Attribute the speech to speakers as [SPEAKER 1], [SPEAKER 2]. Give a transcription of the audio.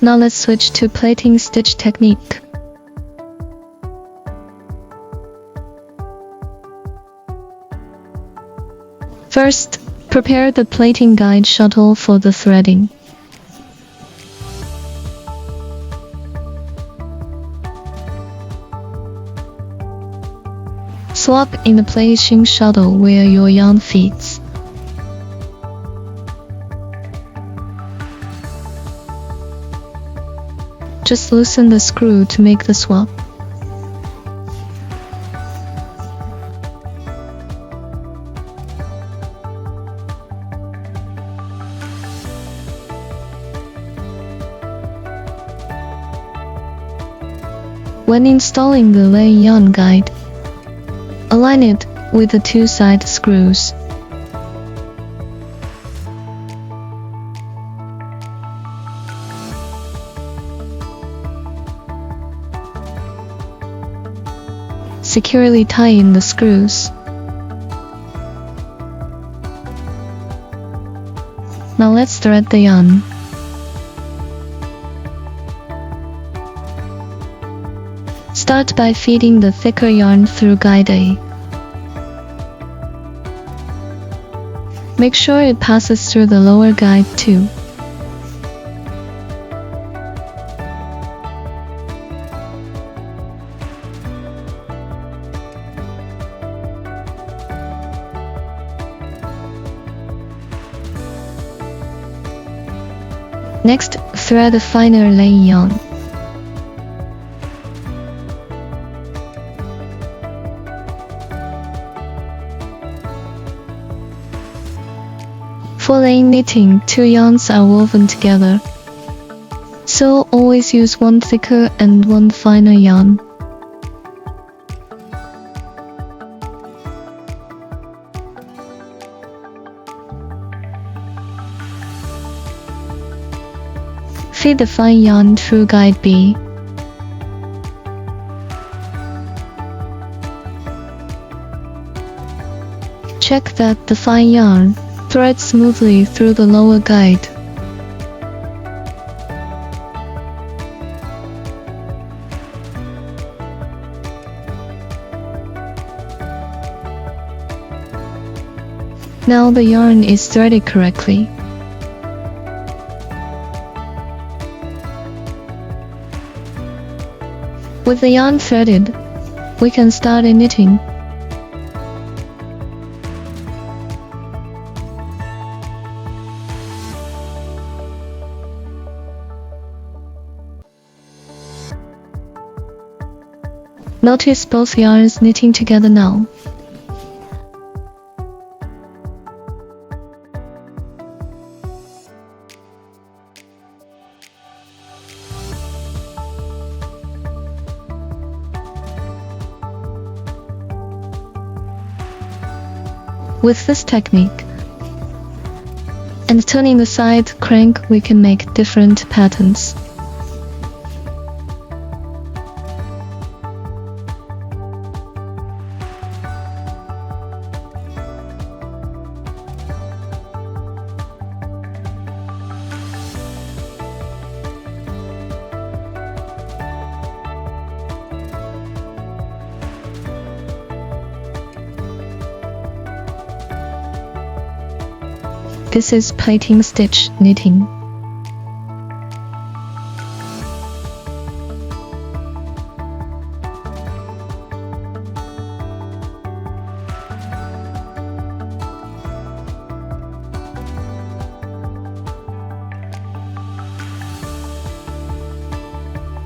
[SPEAKER 1] Now let's switch to plating stitch technique. First, prepare the plating guide shuttle for the threading. Swap in the plating shuttle where your yarn fits. Just loosen the screw to make the swap. When installing the laying yarn guide, align it with the two side screws. Securely tie in the screws. Now let's thread the yarn. Start by feeding the thicker yarn through guide A. Make sure it passes through the lower guide too. Next, thread a finer laying yarn. For laying knitting, two yarns are woven together, so always use one thicker and one finer yarn. Feed the fine yarn through guide B. Check that the fine yarn threads smoothly through the lower guide. Now the yarn is threaded correctly. With the yarn threaded, we can start knitting. Notice both yarns knitting together now. With this technique and turning the side crank, we can make different patterns. This is plating stitch knitting.